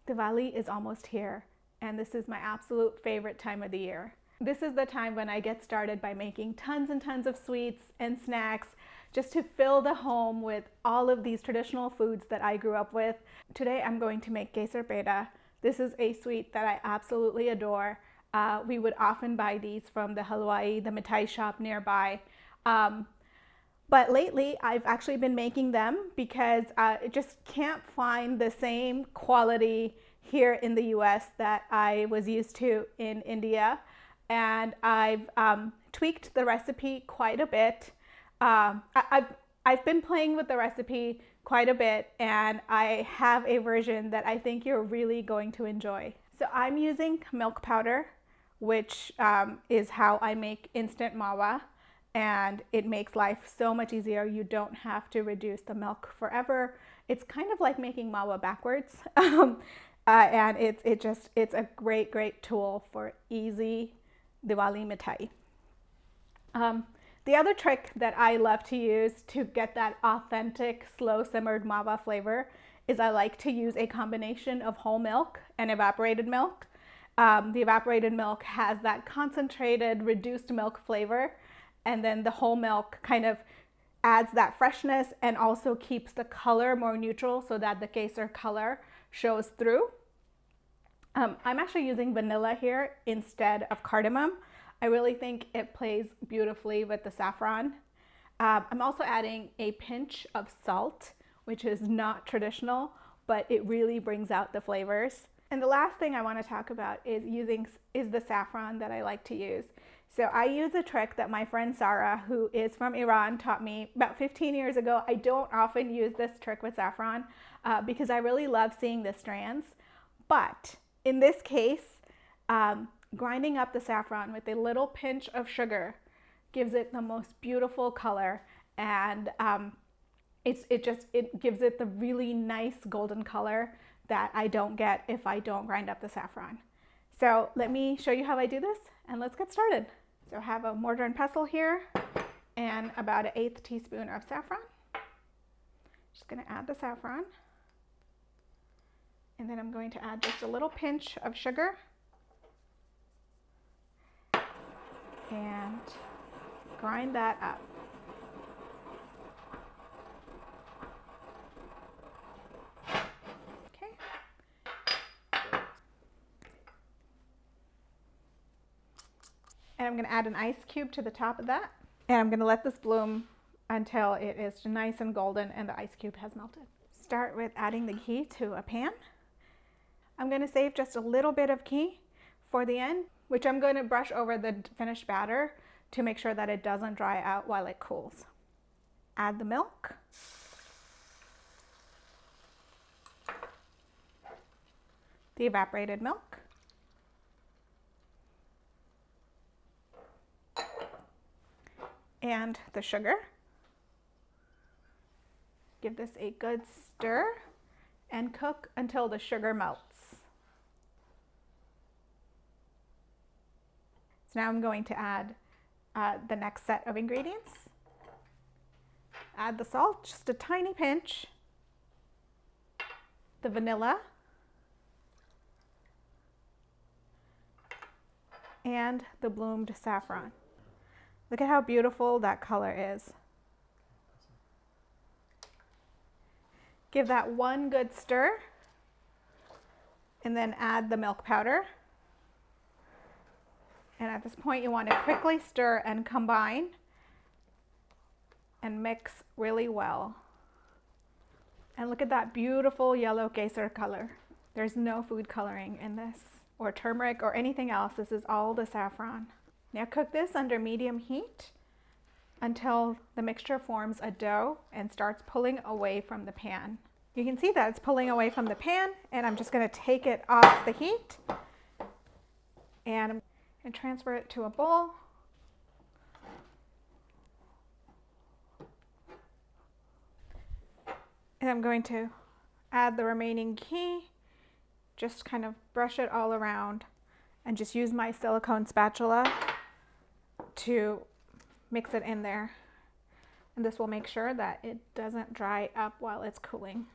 Diwali is almost here, and this is my absolute favorite time of the year. This is the time when I get started by making tons and tons of sweets and snacks just to fill the home with all of these traditional foods that I grew up with. Today I'm going to make Kesar Peda. This is a sweet that I absolutely adore. We would often buy these from the halwai, the mithai shop nearby. But lately, I've actually been making them because I just can't find the same quality here in the US that I was used to in India. And I've tweaked the recipe quite a bit. I've been playing with the recipe quite a bit, and I have a version that I think you're really going to enjoy. So I'm using milk powder, which is how I make instant mawa. And it makes life so much easier. You don't have to reduce the milk forever. It's kind of like making mawa backwards. And it's a great tool for easy Diwali mithai. The other trick that I love to use to get that authentic slow simmered mawa flavor is I like to use a combination of whole milk and evaporated milk. The evaporated milk has that concentrated reduced milk flavor, and then the whole milk kind of adds that freshness and also keeps the color more neutral so that the kesar color shows through. I'm actually using vanilla here instead of cardamom. I really think it plays beautifully with the saffron. I'm also adding a pinch of salt, which is not traditional, but it really brings out the flavors. And the last thing I want to talk about is the saffron that I like to use. So I use a trick that my friend Sarah, who is from Iran, taught me about 15 years ago. I don't often use this trick with saffron because I really love seeing the strands. But in this case, grinding up the saffron with a little pinch of sugar gives it the most beautiful color, and it gives it the really nice golden color that I don't get if I don't grind up the saffron. So let me show you how I do this, and let's get started. So I have a mortar and pestle here and about an 1/8 teaspoon of saffron. Just going to add the saffron, and then I'm going to add just a little pinch of sugar and grind that up. And I'm going to add an ice cube to the top of that. And I'm going to let this bloom until it is nice and golden and the ice cube has melted. Start with adding the ghee to a pan. I'm going to save just a little bit of ghee for the end, which I'm going to brush over the finished batter to make sure that it doesn't dry out while it cools. Add the milk. The evaporated milk. And the sugar. Give this a good stir and cook until the sugar melts. So now I'm going to add the next set of ingredients. Add the salt, just a tiny pinch, the vanilla, and the bloomed saffron. Look at how beautiful that color is. Give that one good stir, and then add the milk powder. And at this point, you want to quickly stir and combine and mix really well. And look at that beautiful yellow kesar color. There's no food coloring in this, or turmeric or anything else. This is all the saffron. Now cook this under medium heat until the mixture forms a dough and starts pulling away from the pan. You can see that it's pulling away from the pan, and I'm just going to take it off the heat and transfer it to a bowl. And I'm going to add the remaining ghee, just kind of brush it all around, and just use my silicone spatula to mix it in there. And this will make sure that it doesn't dry up while it's cooling.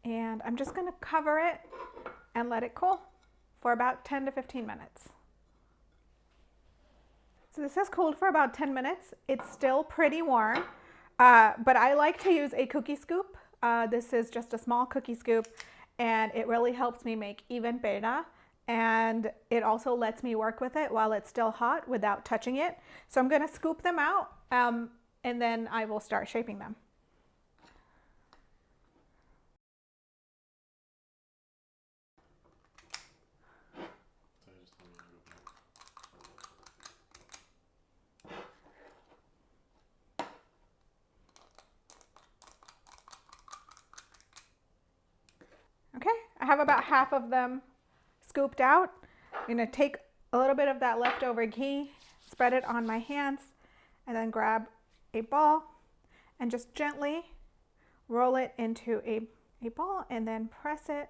And I'm just going to cover it and let it cool for about 10 to 15 minutes. So this has cooled for about 10 minutes. It's still pretty warm, but I like to use a cookie scoop. This is just a small cookie scoop, and it really helps me make even peda. And it also lets me work with it while it's still hot without touching it. So I'm going to scoop them out, and then I will start shaping them. Okay, I have about half of them scooped out. I'm going to take a little bit of that leftover ghee, spread it on my hands, and then grab a ball and just gently roll it into a ball and then press it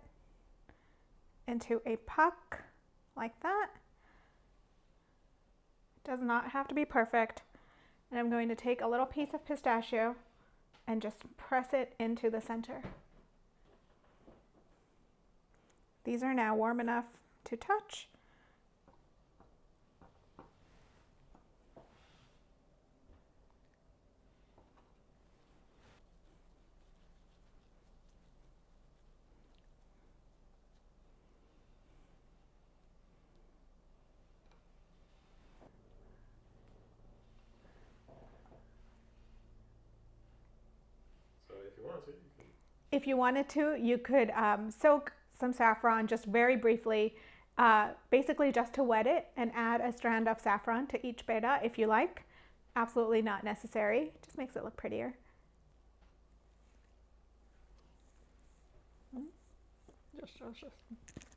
into a puck like that. It does not have to be perfect. And I'm going to take a little piece of pistachio and just press it into the center. These are now warm enough to touch. So if you wanted to, If you wanted to, you could soak some saffron just very briefly, basically just to wet it, and add a strand of saffron to each peda if you like. Absolutely not necessary, just makes it look prettier. just.